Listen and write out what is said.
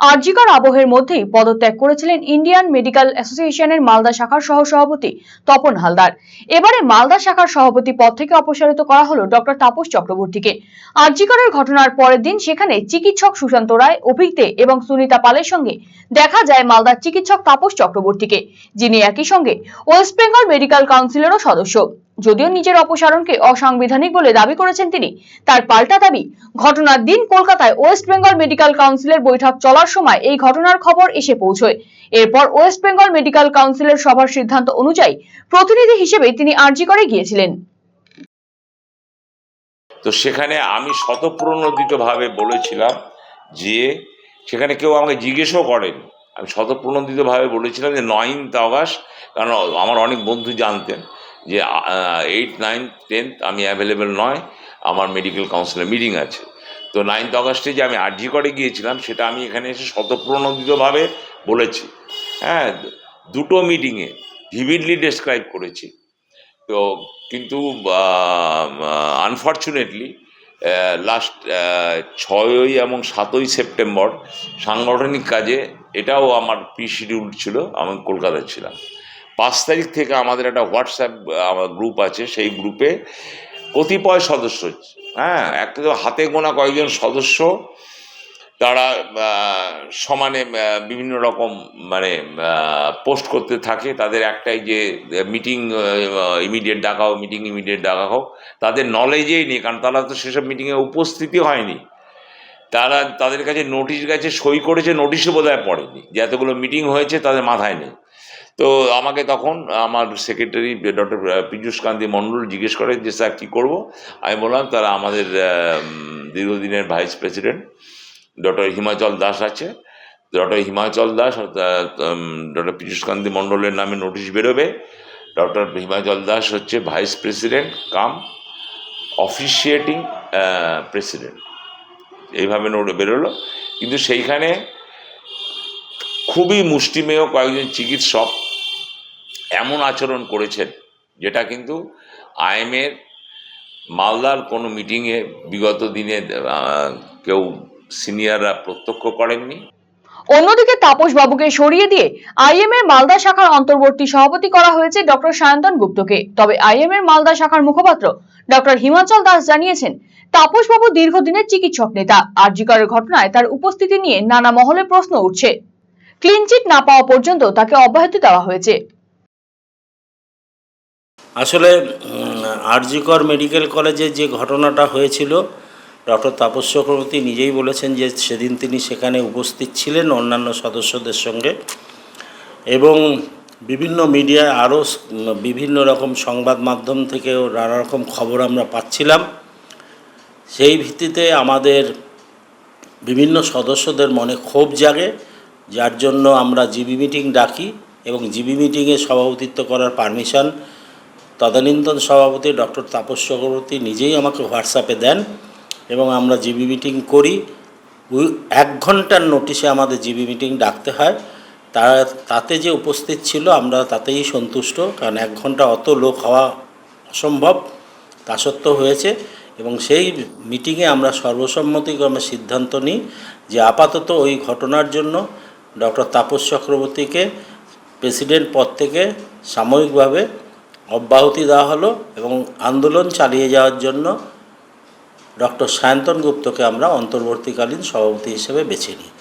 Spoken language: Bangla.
আরজিকর আবহের মধ্যেই পদত্যাগ করেছিলেন ইন্ডিয়ান মেডিকেল অ্যাসোসিয়েশনের মালদা শাখার সহ-সভাপতি তপন হালদার। এবারে মালদা শাখার সভাপতি পদ থেকে অপসারিত করা হলো ডক্টর তাপস চক্রবর্তীকে। আরজিকরের ঘটনার পরের দিন সেখানে চিকিৎসক সুশান্ত রায়, অভিক দে এবং সুনিতা পালের সঙ্গে দেখা যায় মালদার চিকিৎসক তাপস চক্রবর্তীকে, যিনি একই সঙ্গে ওয়েস্ট বেঙ্গল মেডিকেল কাউন্সিলেরও সদস্য। যদিও নিজের অপসারণকে অসাংবিধানিক বলে দাবি করেছেন তিনি, তার পাল্টা দাবি ঘটনার দিন কলকাতায় ওয়েস্ট বেঙ্গল মেডিকেল কাউন্সিলের বৈঠক চলার সময় এই ঘটনার খবর এসে পৌঁছয়। এরপর ওয়েস্ট বেঙ্গল মেডিকেল কাউন্সিলের সভার সিদ্ধান্ত অনুযায়ী প্রতিনিধি হিসেবে তিনি আরজিকরে গিয়েছিলেন। তো সেখানে আমি স্বতঃপ্রণোদিতভাবে বলেছিলাম যে সেখানে কেউ আমাকে জিজ্ঞেসও করেন, আমি স্বতঃপ্রণোদিতভাবে বলেছিলাম যে 9th অগাস্ট, কারণ আমার অনেক বন্ধু জানতেন যে 8, 9, 10 আমি অ্যাভেলেবেল নয়, আমার মেডিকেল কাউন্সিলের মিটিং আছে। তো 9th অগাস্টে যে আমি আরজিকরে গিয়েছিলাম সেটা আমি এখানে এসে স্বতঃপ্রণোদিতভাবে বলেছি। হ্যাঁ, দুটো মিটিংয়ে ভিভিডলি ডেসক্রাইব করেছি। তো কিন্তু আনফর্চুনেটলি লাস্ট 6 এবং 7 সেপ্টেম্বর সাংগঠনিক কাজে, এটাও আমার শিডিউল ছিল, আমি কলকাতায় ছিলাম। 5 তারিখ থেকে আমাদের একটা হোয়াটসঅ্যাপ গ্রুপ আছে, সেই গ্রুপে কতিপয় সদস্য, হ্যাঁ, একটা হাতে গোনা কয়েকজন সদস্য, তারা সমানে বিভিন্ন রকম পোস্ট করতে থাকে। তাদের একটাই যে মিটিং ইমিডিয়েট ডাকা হোক, মিটিং ইমিডিয়েট ডাকা হোক, তাদের নলেজেই নেই, কারণ তারা তো সেসব মিটিংয়ে উপস্থিতি হয়নি। তাদের কাছে নোটিশ গেছে, সই করেছে, নোটিশও বোধহয় পড়েনি যে এতগুলো মিটিং হয়েছে, তাদের মাথায় নেই। তো আমাকে তখন আমার সেক্রেটারি ডক্টর পীযূষ কান্তি মণ্ডল জিজ্ঞেস করে যে স্যার কী করবো। আমি বললাম তারা আমাদের দীর্ঘদিনের vice president doctor Himachal Das আছে, ডক্টর হিমাচল দাস, ডক্টর পীযূষ কান্তি মণ্ডলের নামে নোটিশ বেরোবে। ডক্টর হিমাচল দাস হচ্ছে ভাইস প্রেসিডেন্ট কাম অফিসিয়েটিং প্রেসিডেন্ট, এইভাবে নোট বেরোলো। কিন্তু সেইখানে খুবই মুষ্টিমেয় কয়েকজন চিকিৎসক এমন আচরণ করেছেন যেটা কিন্তু আইএমের মালদার কোনো মিটিংয়ে বিগত দিনে কেউ সিনিয়ররা প্রত্যক্ষ করেননি। অন্যদিকে তাপস বাবুকে সরিয়ে দিয়ে আইএমএর মালদা শাখার অন্তর্বর্তী সভাপতি করা হয়েছে ডক্টর সায়ন্তন গুপ্তকে। তবে আইএমএর মালদা শাখার মুখপাত্র ডক্টর হিমাচল দাস জানিয়েছেন, তাপস বাবু দীর্ঘদিনের চিকিৎসক নেতা। আরজিকরের ঘটনায় তার উপস্থিতি নিয়ে নানা মহলে প্রশ্ন উঠছে। ক্লিনচিট না পাওয়া পর্যন্ত তাকে অব্যাহতি দেওয়া হয়েছে। আসলে আরজিকর মেডিকেল কলেজে যে ঘটনাটা হয়েছিল, ডক্টর তাপস চক্রবর্তী নিজেই বলেছেন যে সেদিন তিনি সেখানে উপস্থিত ছিলেন অন্যান্য সদস্যদের সঙ্গে, এবং বিভিন্ন মিডিয়ায় আরও বিভিন্ন রকম সংবাদ মাধ্যম থেকেও নানা রকম খবর আমরা পাচ্ছিলাম। সেই ভিত্তিতে আমাদের বিভিন্ন সদস্যদের মনে ক্ষোভ জাগে, যার জন্য আমরা জিবি মিটিং ডাকি এবং জিবি মিটিংয়ে সভাপতিত্ব করার পারমিশন তদানীন্তন সভাপতি ডক্টর তাপস চক্রবর্তী নিজেই আমাকে হোয়াটসঅ্যাপে দেন এবং আমরা জিবি মিটিং করি। 1 ঘন্টার নোটিশে আমাদের জিবি মিটিং ডাকতে হয়। তাতে যে উপস্থিত ছিল আমরা তাতেই সন্তুষ্ট, কারণ 1 ঘন্টা অত লোক হওয়া অসম্ভব, তা সত্ত্বেও হয়েছে। এবং সেই মিটিংয়ে আমরা সর্বসম্মতিক্রমে সিদ্ধান্ত নিই যে আপাতত ওই ঘটনার জন্য ডক্টর তাপস চক্রবর্তীকে প্রেসিডেন্ট পদ থেকে সাময়িকভাবে অব্যাহতি দেওয়া হলো এবং আন্দোলন চালিয়ে যাওয়ার জন্য ডক্টর সায়ন্তন গুপ্তকে আমরা অন্তর্বর্তীকালীন সভাপতি হিসেবে বেছে নিই।